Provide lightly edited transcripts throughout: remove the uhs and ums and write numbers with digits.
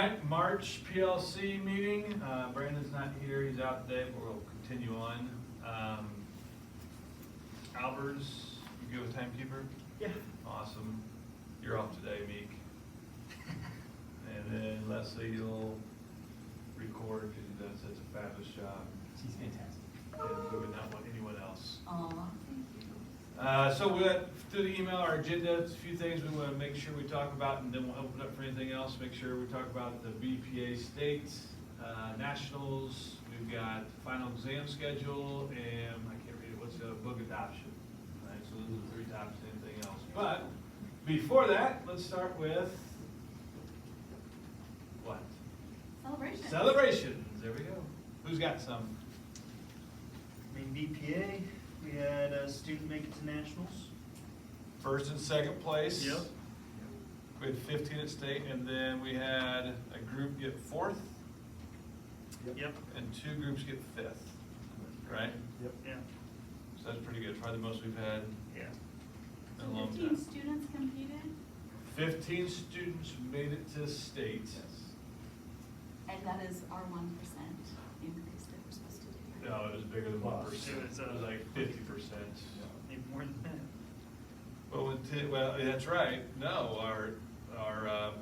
right, March PLC meeting. Brandon's not here, he's out today, but we'll continue on. Albers, you good with timekeeper? Yeah. Awesome. You're off today, Meek. And then Leslie, you'll record because he does such a fabulous job. She's fantastic. And we would not want anyone else. Aw, thank you. So we went through the email, our agenda, a few things we want to make sure we talk about, and then we'll open up for anything else. Make sure we talk about the BPA state, nationals. We've got final exam schedule, and I can't read it, what's the book adoption. All right, so those are the three topics, anything else. But before that, let's start with what? Celebration. Celebrations, there we go. Who's got some? I mean, BPA, we had a student make it to nationals. First and second place. Yep. We had 15 at state, and then we had a group get fourth, Yep. and two groups get fifth, right? Yep. Yeah. So that's pretty good, probably the most we've had Yeah. in a long 15 time. students competed, 15 students made it to state. and that is our 1% increase that we're supposed to do. No, it was bigger than 1%. It was, It was like 50%. Maybe more than that. Well, that's right. No,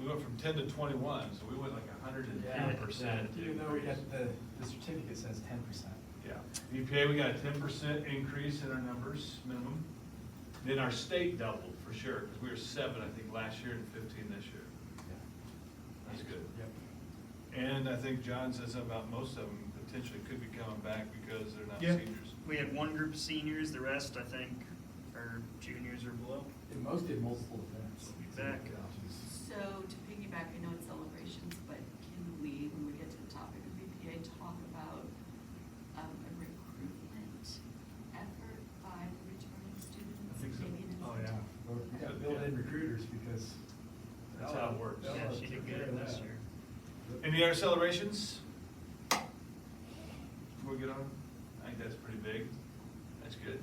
we went from 10 to 21, so we went like 110%. Even though we got the certificate says 10%. Yeah, EPA, we got a 10% increase in our numbers, minimum. Then our state doubled, for sure, because we were 7, I think, last year and 15 this year. Yeah. That's good. Yep. And I think John said something about most of them potentially could be coming back because they're not Yeah. seniors. We had one group of seniors, the rest, I think, are juniors or below. And most did multiple events. Exactly. So to piggyback, I know it's celebrations, but can we, when we get to the topic of BPA, talk about a recruitment effort by the returning students? I think so. Maybe an Oh, yeah. incentive? Well, we got built-in recruiters because. That's how it works. Ella Yeah, she took did care good of this that. year. Any other celebrations? Before we get on? I think that's pretty big. That's good.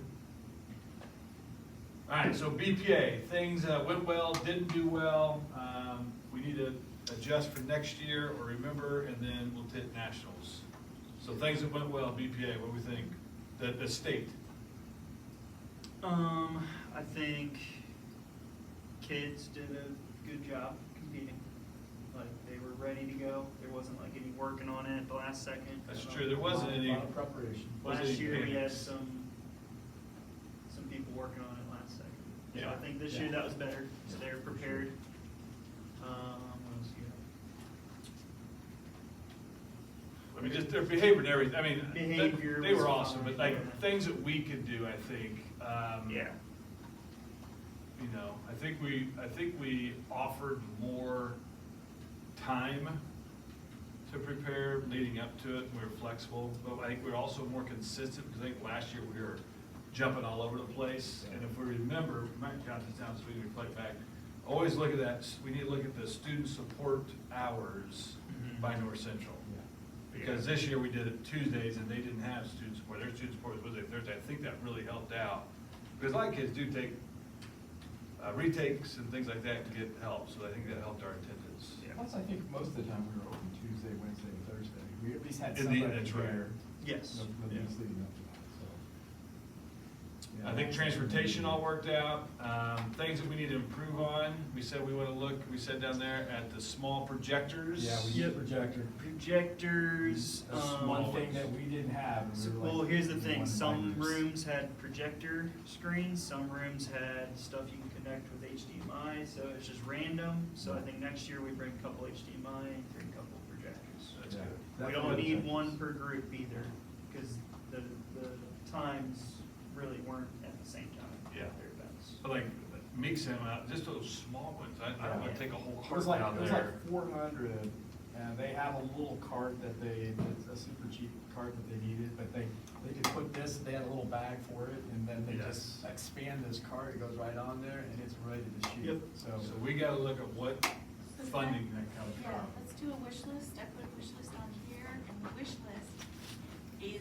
All right, so BPA, things went well, didn't do well. We need to adjust for next year or remember, and then we'll hit nationals. So things that went well, BPA, what do we think? The state. I think kids did a good job competing. Like, they were ready to go. There wasn't like any working on it at the last second. That's true, there wasn't any. A lot of preparation. wasn't Last any year, we had panics. some people working on it last second. So Yeah. I think this Yeah. year that was better, so they were prepared. What else you I mean, just their behavior and everything, I mean, Behavior they was were awesome, fine, but like, yeah. things that we could do, I think. got? Yeah. You know, I think we offered more time to prepare leading up to it, we were flexible, but I think we were also more consistent, because I think last year we were jumping all over the place, and if we remember, we might jot this down so we can reflect back, always look at that, we need to look at the student support hours Mhm. by North Central. Yeah. Because this year we did it Tuesdays and they didn't have student support, their student support was Wednesday, Thursday, I think that really helped out. Because a lot of kids do take retakes and things like that to get help, so I think that helped our attendance. Yeah. Plus, I think most of the time we were open Tuesday, Wednesday, and Thursday. We at least had In the- somebody that's right. there. Yes. The Yeah. weeks leading up to that, so. I think transportation all worked out, things that we need to improve on, we said we wanna look, we said down there at the small projectors. Yeah, we Yep. used projector. Projectors. That's One thing that we didn't have. and we So, were like, well, here's the we thing, wanted some binders. rooms had projector screens, some rooms had stuff you can connect with HDMI, so it's just random. So I think next year we bring a couple HDMI and bring a couple projectors. That's Yeah. good. We don't need one per group either, because the times really weren't at the same time. Yeah. at their events. But like, mix them out, just those small ones, I don't wanna Yeah. take a whole It was cart like, down it was there. like 400, and they have a little cart that it's a super cheap cart that they needed, but they could put this, they had a little bag for it, and then they Yes. just expand this cart, it goes right on there, and it's ready to shoot. Yep. So we gotta look at what So funding that comes Yeah, from. let's do a wish list. I put a wish list on here, and the wish list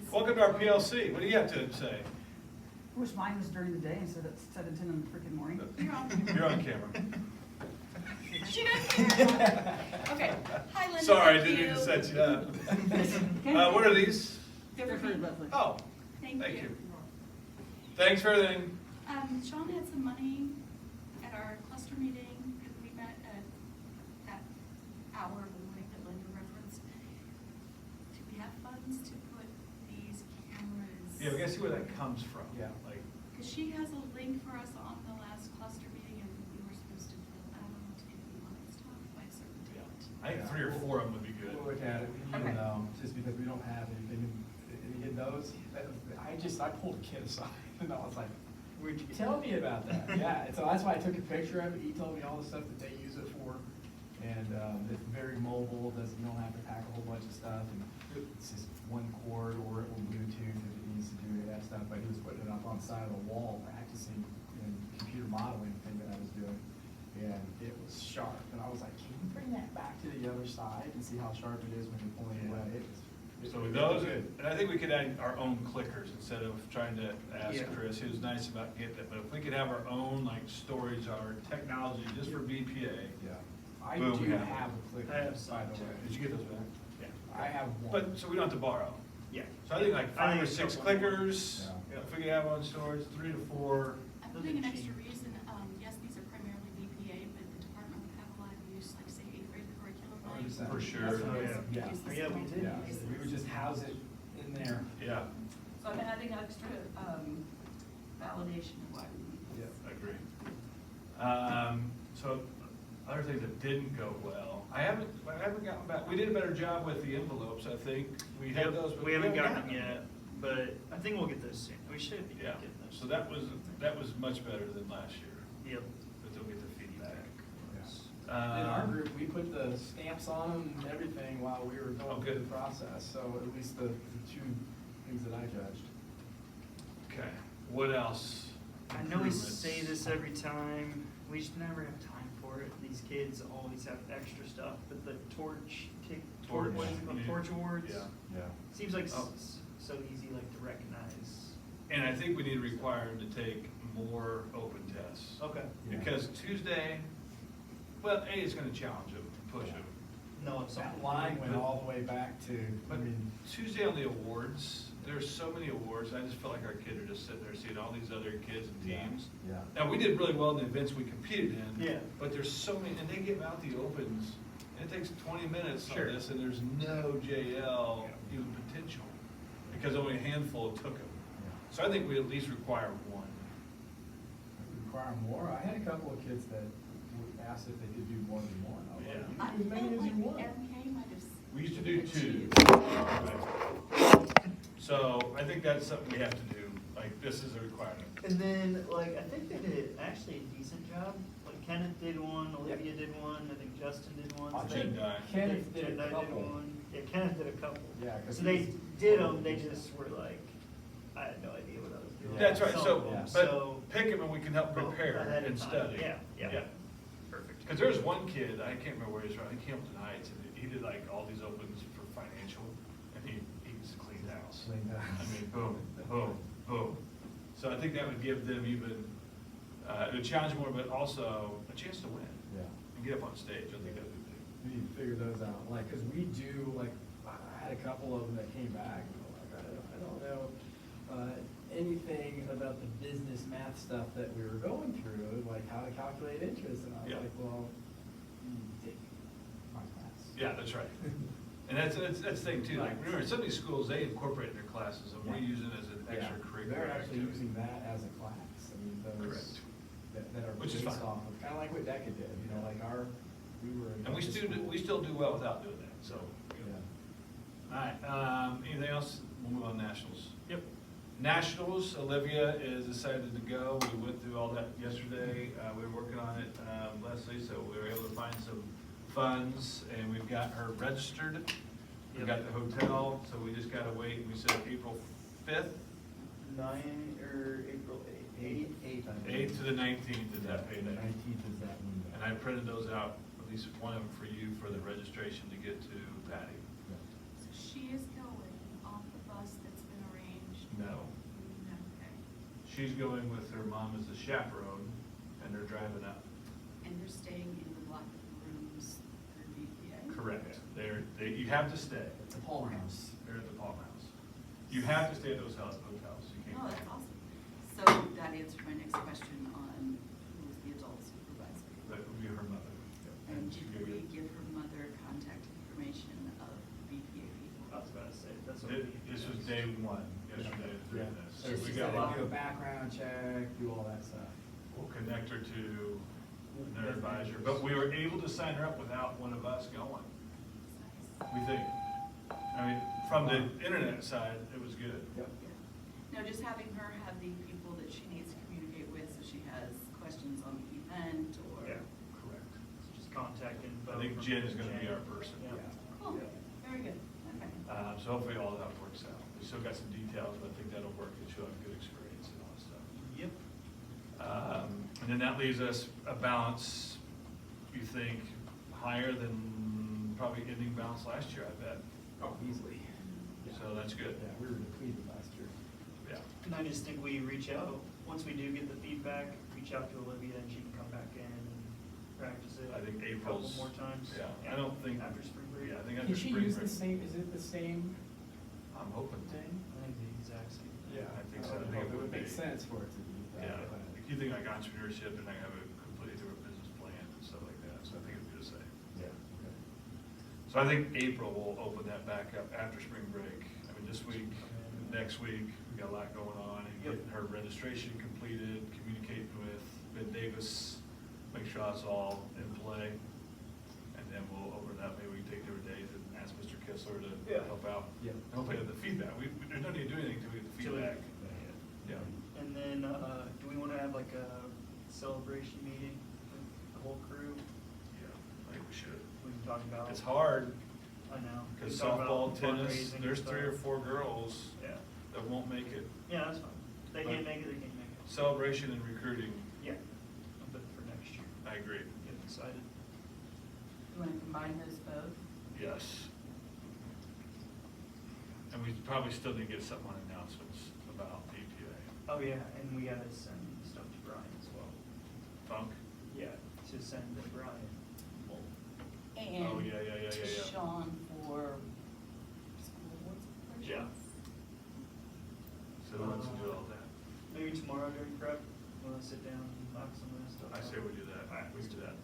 is. Welcome to our PLC, what do you have to say? I wish mine was during the day instead of 7:10 in the freaking morning. You're on. You're on camera. She doesn't care. Okay, hi Linda. Sorry, I thank didn't mean to you. set you up. What are these? They're They're for for me. Leslie. Oh, Thank you. Thanks for everything. Sean had some money at our cluster meeting, because we met at that hour of the morning that Linda referenced. Do we have funds to put these cameras? Yeah, we gotta see where that comes from. Yeah. Like, Because she has a link for us on the last cluster meeting, and we were supposed to fill out if we wanted stuff by a certain date. I think 3 or 4 of them would be good. We'll look at it, Okay. just because we don't have anything in those. I pulled a kid aside and I was like, Where'd you get tell that? me about that. Yeah, and so that's why I took a picture of it. He told me all the stuff that they use it for. And, it's very mobile, you don't have to pack a whole bunch of stuff. And it's just one cord or it will Bluetooth if it needs to do that stuff. But he was putting it up on the side of the wall, practicing in computer modeling thing that I was doing. And it was sharp. And I was like, can you bring that back to the other side and see how sharp it is when you're pulling it away? So with those, and I think we could add our own clickers instead of trying to ask Yeah. Chris, he was nice about getting it, but if we could have our own like storage, our technology just for BPA. Yeah. I Boom, do we have it. have a clicker, I have by some the too. way. Did you get those back? Yeah. I have one. But, so we don't have to borrow. Yeah. So I think like I 5 or think 6 a couple more. clickers, Yeah. if we could have on storage, 3 to 4. I'm Those putting are an extra cheap. reason, yes, these are primarily BPA, but the department would have a lot of use, like say 8th grade curriculum. like, 100%. For sure. that's what Yeah. we Yeah. use this Yeah, we for. did. Yeah, so we would just house it in there. Yeah, So I'm adding extra, validation of why we need this. Yeah. I agree. So other things that didn't go well, I haven't gotten back, we did a better job with the envelopes, I think. We had those, but We haven't gotten them yet, but I think we'll get those soon. We should be Yeah, getting those. so that was much better than last year, Yep. but they'll get the feedback. In our Um, group, we put the stamps on them and everything while we were Oh, going through good. the process, so at least the 2 things that I judged. Okay, what else? I know we Improvements. say this every time, we just never have time for it. These kids always have extra stuff, but the torch Torch, what is it called? yeah. Torch awards? Yeah. Yeah. Seems like Oh. so easy, like to recognize. And I think we need to require them to take more open tests. Okay. Yeah. Because Tuesday, well, A, it's gonna challenge them, push them. No, it's That something. line went all the way back to, I But mean, Tuesday on the awards, there's so many awards, I just feel like our kids are just sitting there seeing all these other kids and Yeah, teams. yeah. Now, we did really well in the events we competed in. Yeah. But there's so many, and they give out the opens, and it takes 20 minutes on Sure. this, and there's no JL even potential, because only a handful took them. So I think we at least require one. require more. I had a couple of kids that asked if they could do more than one. I was like, Yeah. you can do as many as you want. MK might have. We used to do 2. So I think that's something we have to do, like, this is a requirement. And then, like, I think they did actually a decent job. Like Kenneth did one, Olivia did one, I think Justin did one. On So they- Jedi. Kenneth did Jedi a couple. one. Yeah, Kenneth did a couple. Yeah, 'cause So they he's- did them, they just were like, I had no idea what I was doing. That's right, Some so, of them, but so- pick them and we can help Well, prepare ahead of and time. study. Yeah. Perfect. Because there was one kid, I can't remember where he's from, I think Hamilton Heights, and he did like all these opens for financial, and he just cleaned house. Cleaned house. I mean, boom, boom, boom. So I think that would give them even, it would challenge them more, but also a chance to win Yeah. and get up on stage. I think that would be. We need to figure those out, like, cause we do, like, I had a couple of them that came back, and I'm like, I don't know, anything about the business math stuff that we were going through, like how to calculate interest, and I was Yeah. like, well, you take my class. Yeah, that's right. And that's the thing too, like, remember, some of these schools, they incorporate their classes, and we're Yeah. using it as an Yeah, extracurricular. they're actually activity. using that as a class, I mean, those Correct. that are Which is based fine. off of, kinda like what DECA did, you know, like we were. in And we Delta still school. do well without doing that, so. Yeah. All right, anything else? We'll move on to nationals. Yep. Nationals, Olivia is excited to go. We went through all that yesterday. We were working on it, Leslie, so we were able to find some funds, and we've got her registered. We've got the hotel, so we just gotta wait, and we said April 5th, 9 or April 8th. Eighth, I think. 8th to the 19th is that payday. 19th is that window. And I printed those out, at least one of them for you for the registration to get to Patty. Yeah. So she is going off the bus that's been arranged? No. No, okay. She's going with her mom as the chaperone, and they're driving up. And they're staying in the block of rooms through BPA? You have to stay. It's a Palmer House. They're at the Palm House. You have to stay at those hotels. You can't. Oh, that's awesome. So that answered my next question on who was the adult supervisor. That would be her mother. And she did gave we it- give her mother contact information of BPA people? I was about to say, that's what we. This was day one, yesterday, Yeah. doing this. So We she got said a lot. do a background check, do all that stuff. We'll connect her to their advisor, but we were able to sign her up without one of us going, we think. I mean, from the internet side, it was good. Yep. No, just having her have the people that she needs to communicate with, so she has questions on the event or. Yeah. Correct. Just contact info. I think from Jen is gonna be Jen. our person. Yeah. Cool, very good, okay. So hopefully all that works out. We still got some details, but I think that'll work, and she'll have good experience and all that stuff. Yep. And then that leaves us a balance, you think, higher than probably ending balance last year, I bet. Oh, easily. So that's good. Yeah, we were depleted last year. Yeah. And I just think we reach out, once we do get the feedback, reach out to Olivia and she can come back in and practice it. I think a April's. couple more times. Yeah, I don't think. After spring break. Yeah, I think Can after she spring use break. the same, is it the same I'm hoping. thing? I think the exact same. Yeah, I think so. I would think hope it would make be. sense for it to be that. Yeah, but- if you think like entrepreneurship and I have a completely different business plan and stuff like that, so I think it's good to say. Yeah, okay. So I think April will open that back up after spring break. I mean, this week, next week, we got a lot going on and Yep. getting her registration completed, communicating with Ben Davis, make sure that's all in play. And then we'll open it up, maybe we can take their days and ask Mr. Kissler to Yeah. help out. Yeah. Hopefully have the feedback. There's no need to do anything until we get the Till we- feedback. Yeah. And then, do we wanna have like a celebration meeting with the whole crew? Yeah, I think we should. We can talk about. It's hard, I know. We because can talk about softball, tennis, fundraising there's and 3 or stuff. 4 girls Yeah, that won't make it. yeah, that's fine. If they can't make it, they can't make it. Celebration and recruiting, Yeah, but for next year, I agree. get excited. You wanna combine those both? Yes. And we probably still need to get something on announcements about EPA. Oh, yeah, and we gotta send stuff to Brian as well. Funk? Yeah, to send to Brian. Well, And Oh, yeah. to Sean for school boards. Yeah. So who wants to do all that? Maybe tomorrow during prep, we'll sit down and knock some of this stuff I out. say we do that. Alright, We let's do that.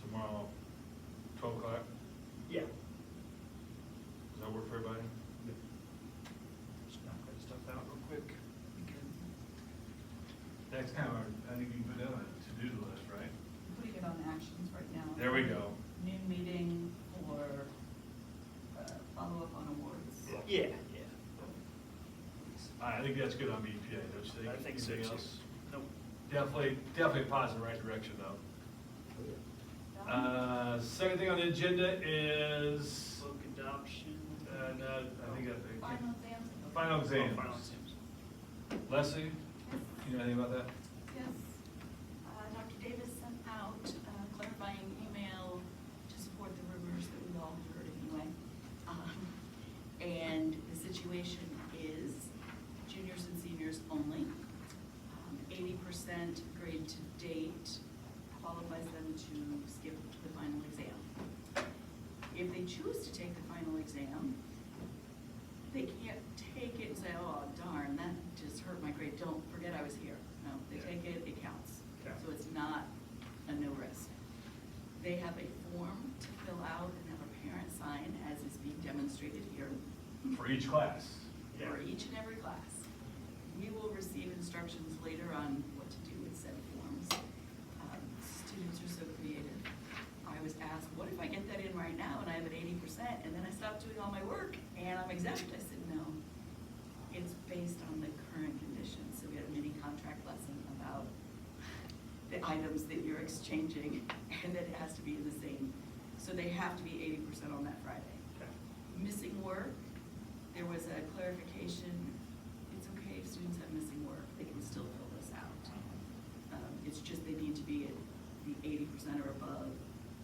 Tomorrow, 12 o'clock, Yeah. does that work for everybody? Just knock that stuff out real quick. That's kind of our, I think you put that on a to-do list, right? Putting it on actions right now. There we go. New meeting for, follow-up on awards. Yeah, yeah. I think that's good on EPA, don't you think? I think so Anything too. else? Nope. Definitely a positive, right direction though. Second thing on the agenda is, Book adoption. no, I think that's. Final exams. Final Oh, exams. final exams. Leslie, Yes. you know anything about that? Yes, Dr. Davis sent out a clarifying email to support the rumors that we all heard anyway. And the situation is juniors and seniors only. 80% grade to date qualifies them to skip the final exam. If they choose to take the final exam, they can't take it and say, oh darn, that just hurt my grade, don't forget I was here. No, they Yeah. take it, it counts. Okay. So it's not a no risk. They have a form to fill out and have a parent sign as is being demonstrated here For each class? Yeah. for each and every class. We will receive instructions later on what to do with said forms. Students are so creative. I was asked, what if I get that in right now and I have an 80% and then I stop doing all my work and I'm exempt? I said, no. It's based on the current conditions. So we had a mini contract lesson about the items that you're exchanging and that it has to be in the same. So they have to be 80% on that Friday. Okay. Missing work, there was a clarification, it's okay if students have missing work, they can still fill this out. It's just they need to be at the 80% or above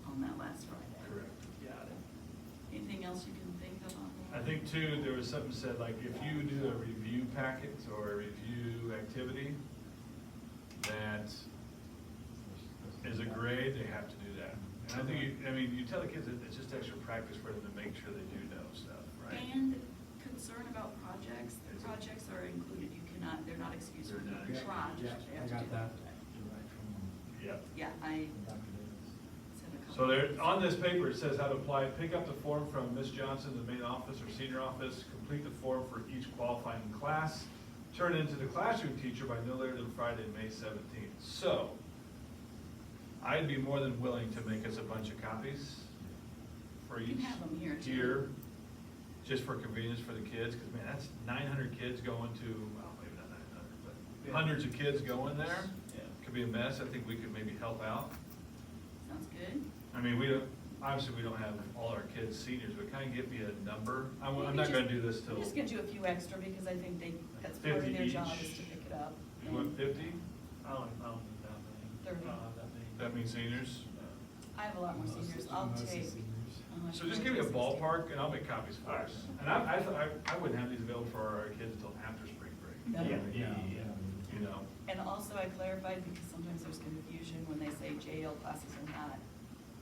on that last Friday. Correct. Got it. Anything else you can think of on I that? think too, there was something said, like, if you do a review packet or a review activity that is a grade, they have to do that. And I think, you tell the kids that it's just extra practice for them to make sure they do know stuff, right? And concern about projects, the projects are included, you cannot, they're not excused They're from not the excused. project, they I have to got do that. the project. You're right from Yep. Yeah, I Dr. Davis. sent a couple. So there, on this paper, it says how to apply. Pick up the form from Ms. Johnson, the main office or senior office, complete the form for each qualifying class, turn it into the classroom teacher by no later than Friday, May 17th. So, I'd be more than willing to make us a bunch of copies for You each. can have them here, too. Here, just for convenience for the kids, because man, that's 900 kids going to, well, maybe not 900, but Yeah. hundreds of kids going there. Yeah. Could be a mess. I think we could maybe help out. Sounds good. I mean, we don't, obviously, we don't have all our kids seniors, but kind of give me a number. I'm Maybe not gonna just- do this till. We'll just get you a few extra because I think that's part of 50 their job each. is to pick it up. You want 50? I don't need that many. 30. I don't have that many. That means seniors? I have a lot more seniors, I'll Most of the take. seniors. So just give me a ballpark and I'll make copies for us. And I wouldn't have these available for our kids until after spring break. Yeah. You know? And also I clarified because sometimes there's confusion when they say JL classes are not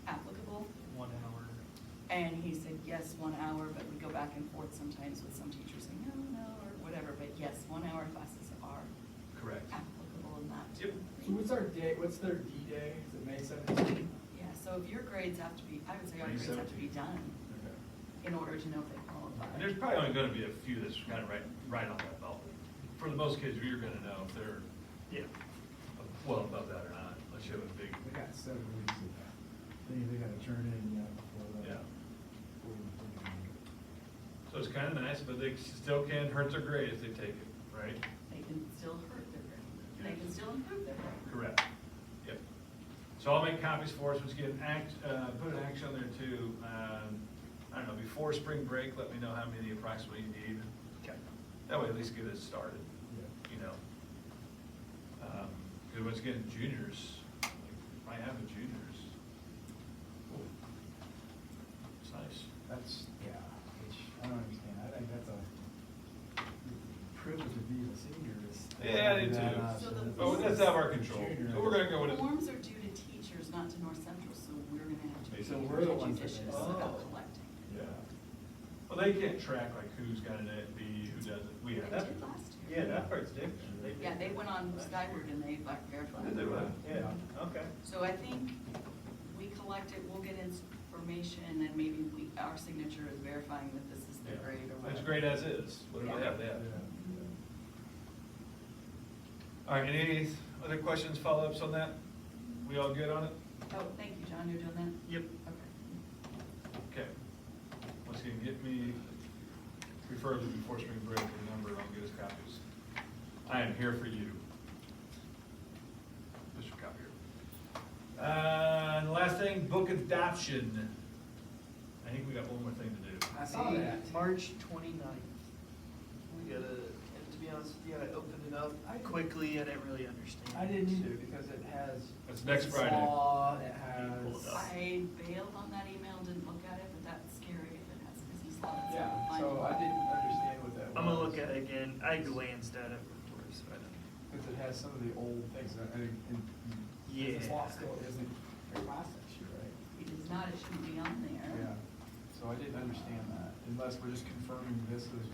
applicable. 1 hour. And he said, yes, 1 hour, but we go back and forth sometimes with some teachers saying, no, or whatever, but yes, 1 hour classes are Correct. applicable in that. Yep. So what's our day, what's their D-Day? Is it May 17th? Yeah, so if your grades have to be, I would say our May grades have to be 17th. done Okay. in order to know if they qualify. And there's probably only gonna be a few that's kind of right on that bubble. For the most kids, you're gonna know if they're Yeah. well above that or not, unless you have a big, We got 7 weeks of that. Then they gotta turn in, before the. Yeah. before we- so it's kind of nice, but they still can hurt their grade if they take it, right? They can still hurt their grade. They can still improve their grade. Correct. Yep. So I'll make copies for us, let's get put an action on there too. I don't know, before spring break, let me know how many approximately you need. Okay. That way at least get it started, Yeah. you know. Because once again, juniors, might have a juniors. Cool. It's nice. That's, yeah, which, I don't understand. I think that's a privilege of being a senior is. Yeah, I do that, too. So the Oh, that's out of our control. Junior. So we're gonna go with it. Forms are due to teachers, not to North Central, so we're gonna have to be So we're the very ones that judicious make- about Oh. collecting. Yeah. Well, they can't track like who's got an A, B, who doesn't. We They have. did last Yeah, year. that part's different. Yeah, they went on Skyward and they verified. Did they really? Yeah, okay. So I think we collect it, we'll get information, and maybe our signature is verifying that this is the Yeah. grade or whatever. It's great as is, whatever they have, they Yeah. have. All right, any other questions, follow-ups on that? We all good on it? Oh, thank you, John, you're doing that? Yep. Okay. Okay. Once again, get me, preferably before spring break, the number, and I'll get us copies. I am here for you. Mr. Copier. And the last thing, book adoption. I think we got one more thing to do. I saw that. March 29th. We gotta, and to be honest with you, I opened it up quickly, I didn't really understand. I didn't either So- because it has. It's next it's Friday. law, it Pull it has. up. I bailed on that email, didn't look at it, but that's scary if it has business law. That's Yeah, not so fine. I didn't understand what that was. I'm gonna look at it again, I glanced at it before, so I don't. Because it has some of the old things, and this law Yeah. still isn't very class next year, right? It is not, it shouldn't be on there. Yeah, so I didn't understand that, unless we're just confirming this is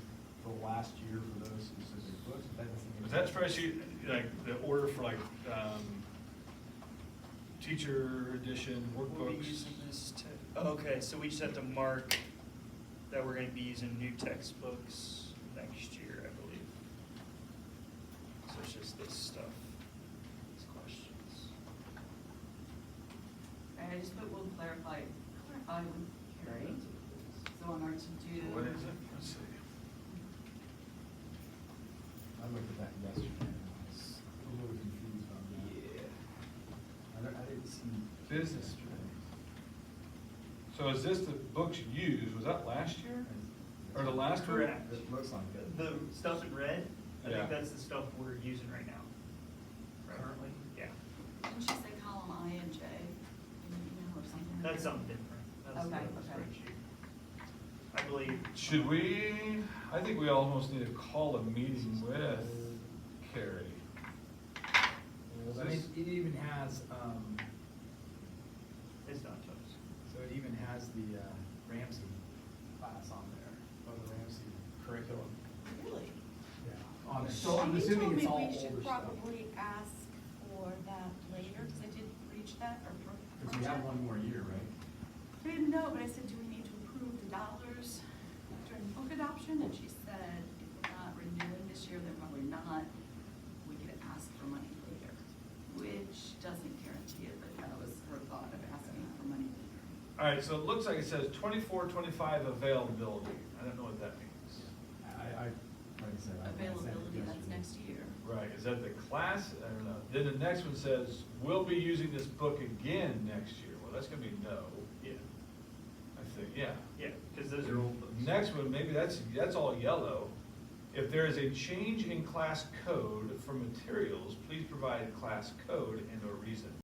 the last year for those specific books, but that doesn't. Was that spreadsheet, like, the order for like, teacher edition We'll be workbooks? using this okay, so we just have to mark that we're gonna be using new textbooks next year, I believe. So it's just this stuff, these questions. And I just put, we'll clarify with Carrie, so on our to-do. What is it? Let's see. I looked at that yesterday, and I was a little confused on that. I didn't see. Business training. So is this the books used, was that last year? Or the last one? Correct. It looks like it. The stuff in red, I Yeah. think that's the stuff we're using right now. Currently? Yeah, Didn't she say column I and J in the email or something? that's something different, that's the Okay, okay. spreadsheet. I believe. Should we, I think we almost need to call a meeting with Carrie. I mean, it even has, It's not toast. has the Ramsey class on there, or the Ramsey curriculum. Really? Yeah. On there, so I'm assuming it's all older stuff. You told me we should probably ask for that later, because I did reach that or. Because we have one more year, right? I didn't know, but I said, do we need to approve the dollars during book adoption? And she said, if we're not renewing this year, then probably not. We could ask for money later, which doesn't guarantee it, but that was her thought of asking for money later. All right, so it looks like it says 24-25 availability. I don't know what that means. Like I said, I sent it Availability, that's yesterday. next year. Right, is that the class? I don't know. Then the next one says, we'll be using this book again next year. Well, that's gonna be no, Yeah, I think, yeah. yeah, because those are old books. Next one, maybe that's all yellow. If there is a change in class code for materials, please provide class code and or reason.